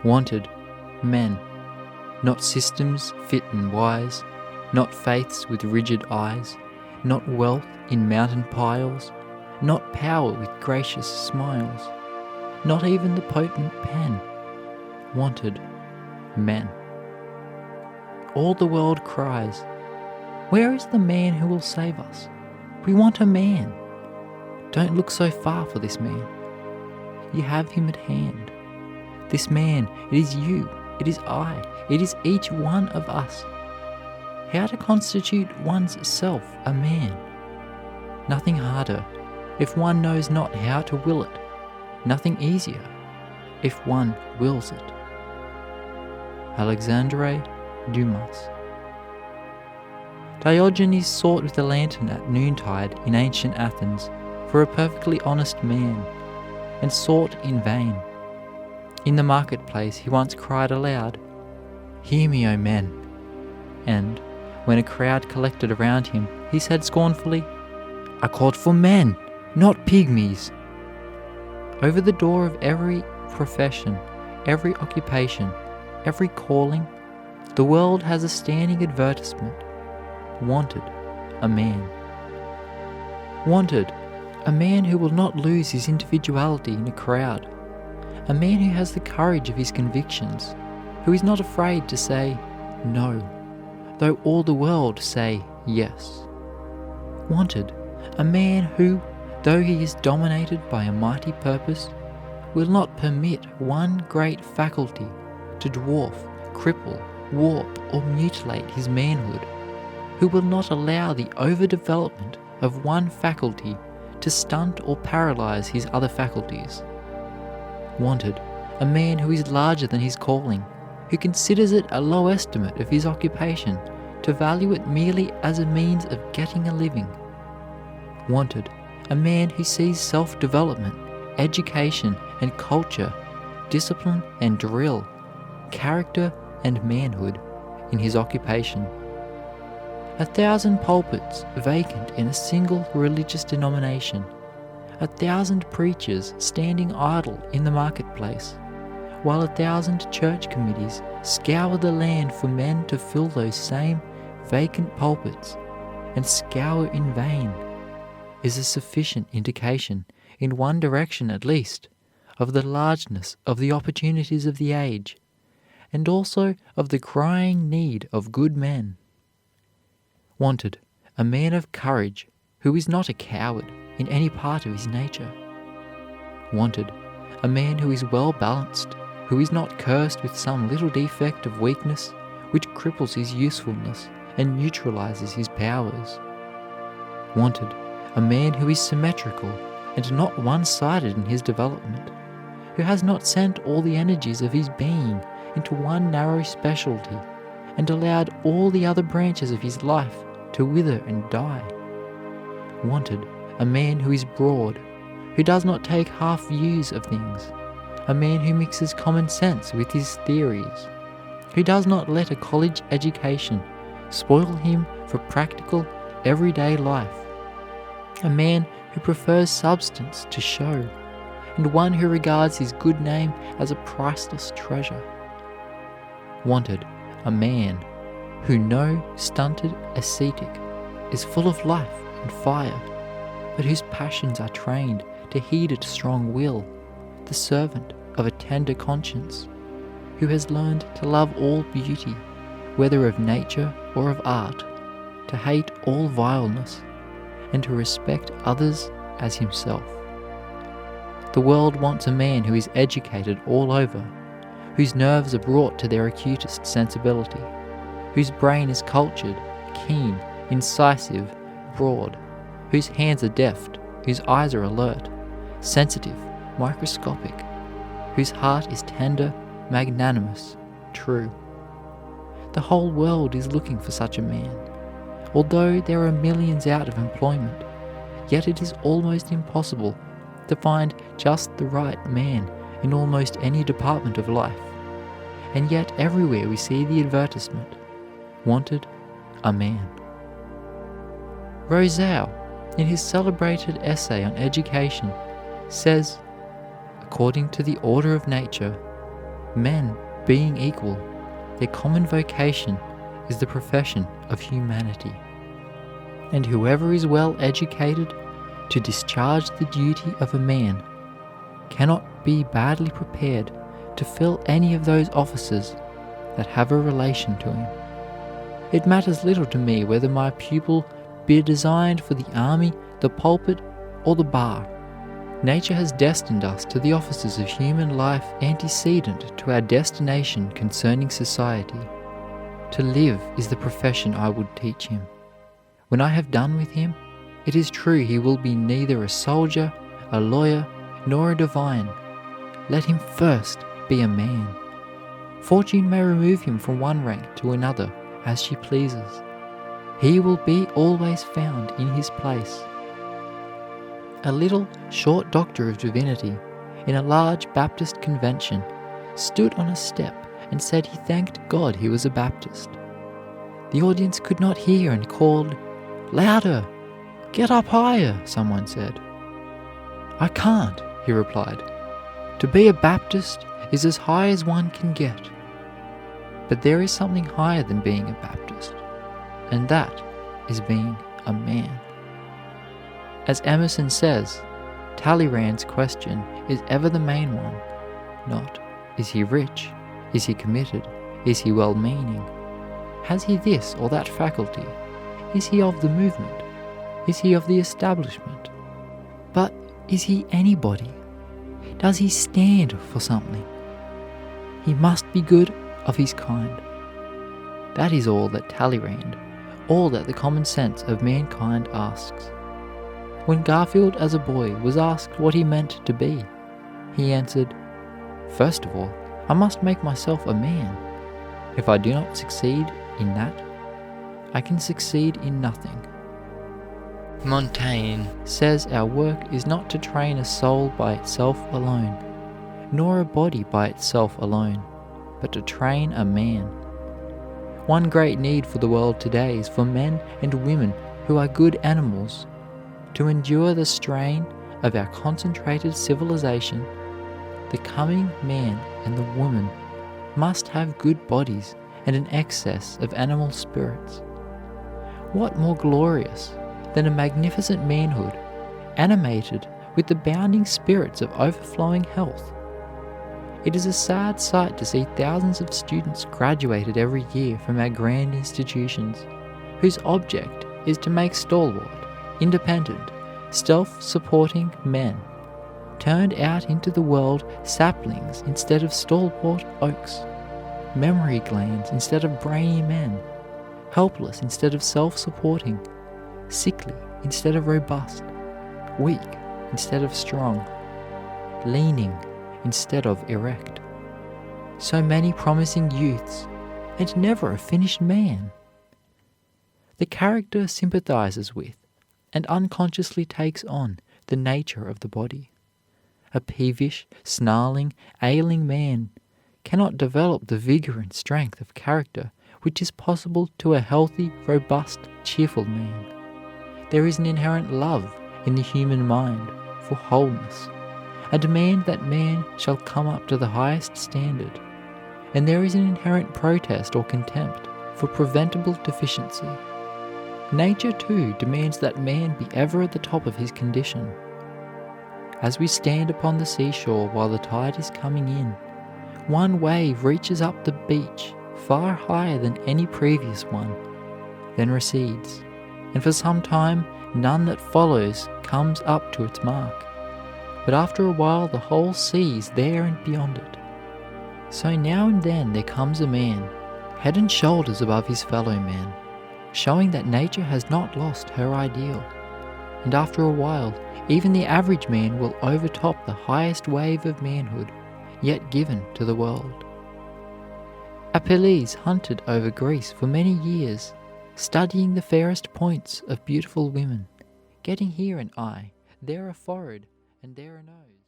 Wanted men, not systems fit and wise, not faiths with rigid eyes, not wealth in mountain piles, not power with gracious smiles, not even the potent pen. Wanted men. All the world cries, "Where is the man who will save us? We want a man." Don't look so far for this man. You have him at hand. This man, it is you, it is I, it is each one of us. How to constitute one's self a man? Nothing harder, if one knows not how to will it. Nothing easier, if one wills it. Alexandre Dumas. Diogenes sought with a lantern at noontide in ancient Athens for a perfectly honest man, and sought in vain. In the marketplace he once cried aloud, "Hear me, O men!" And, when a crowd collected around him, he said scornfully, "I called for men, not pygmies." Over the door of every profession, every occupation, every calling, the world has a standing advertisement. Wanted a man. Wanted a man who will not lose his individuality in a crowd. A man who has the courage of his convictions, who is not afraid to say no, though all the world say yes. Wanted a man who, though he is dominated by a mighty purpose, will not permit one great faculty to dwarf, cripple, warp, or mutilate his manhood, who will not allow the overdevelopment of one faculty to stunt or paralyze his other faculties. Wanted a man who is larger than his calling, who considers it a low estimate of his occupation to value it merely as a means of getting a living. Wanted a man who sees self-development, education and culture, discipline and drill, character and manhood in his occupation. 1,000 pulpits vacant in a single religious denomination, 1,000 preachers standing idle in the marketplace, while 1,000 church committees scour the land for men to fill those same vacant pulpits, and scour in vain, is a sufficient indication, in one direction at least, of the largeness of the opportunities of the age, and also of the crying need of good men. Wanted a man of courage who is not a coward in any part of his nature. Wanted a man who is well balanced, who is not cursed with some little defect of weakness which cripples his usefulness and neutralizes his powers. Wanted a man who is symmetrical and not one-sided in his development, who has not sent all the energies of his being into one narrow specialty and allowed all the other branches of his life to wither and die. Wanted a man who is broad, who does not take half views of things, a man who mixes common sense with his theories, who does not let a college education spoil him for practical, everyday life, a man who prefers substance to show, and one who regards his good name as a priceless treasure. Wanted a man who, no stunted ascetic, is full of life and fire, but whose passions are trained to heed a strong will, the servant of a tender conscience, who has learned to love all beauty, whether of nature or of art, to hate all vileness, and to respect others as himself. The world wants a man who is educated all over, whose nerves are brought to their acutest sensibility, whose brain is cultured, keen, incisive, broad, whose hands are deft, whose eyes are alert, sensitive, microscopic, whose heart is tender, magnanimous, true. The whole world is looking for such a man. Although there are millions out of employment, yet it is almost impossible to find just the right man in almost any department of life. And yet everywhere we see the advertisement, wanted a man. Rousseau, in his celebrated essay on education, says, according to the order of nature, Men, being equal, their common vocation is the profession of humanity. And whoever is well educated to discharge the duty of a man cannot be badly prepared to fill any of those offices that have a relation to him. It matters little to me whether my pupil be designed for the army, the pulpit, or the bar. Nature has destined us to the offices of human life antecedent to our destination concerning society. To live is the profession I would teach him. When I have done with him, it is true he will be neither a soldier, a lawyer, nor a divine. Let him first be a man. Fortune may remove him from one rank to another as she pleases. He will be always found in his place. A little short doctor of divinity in a large Baptist convention stood on a step and said he thanked God he was a Baptist. The audience could not hear and called, "Louder! Get up higher!" someone said. "I can't," he replied. "To be a Baptist is as high as one can get." But there is something higher than being a Baptist, and that is being a man. As Emerson says, Talleyrand's question is ever the main one, not, is he rich? Is he committed? Is he well-meaning? Has he this or that faculty? Is he of the movement? Is he of the establishment? But is he anybody? Does he stand for something? He must be good of his kind. That is all that Talleyrand, all that the common sense of mankind asks. When Garfield as a boy was asked what he meant to be, he answered, "First of all, I must make myself a man. If I do not succeed in that, I can succeed in nothing." Montaigne says our work is not to train a soul by itself alone, nor a body by itself alone, but to train a man. One great need for the world today is for men and women who are good animals. To endure the strain of our concentrated civilization, the coming man and the woman must have good bodies and an excess of animal spirits. What more glorious than a magnificent manhood, animated with the bounding spirits of overflowing health? It is a sad sight to see thousands of students graduated every year from our grand institutions, whose object is to make stalwart, independent, self-supporting men, turned out into the world saplings instead of stalwart oaks, memory glands instead of brainy men, helpless instead of self-supporting, sickly instead of robust, weak instead of strong, leaning instead of erect. So many promising youths, and never a finished man. The character sympathizes with and unconsciously takes on the nature of the body. A peevish, snarling, ailing man cannot develop the vigor and strength of character which is possible to a healthy, robust, cheerful man. There is an inherent love in the human mind for wholeness, a demand that man shall come up to the highest standard, and there is an inherent protest or contempt for preventable deficiency. Nature, too, demands that man be ever at the top of his condition. As we stand upon the seashore while the tide is coming in, one wave reaches up the beach far higher than any previous one, then recedes, and for some time none that follows comes up to its mark. But after a while the whole sea is there and beyond it. So now and then there comes a man, head and shoulders above his fellow men, showing that nature has not lost her ideal. And after a while, even the average man will overtop the highest wave of manhood yet given to the world. Apelles hunted over Greece for many years, studying the fairest points of beautiful women, getting here an eye, there a forehead, and there a nose.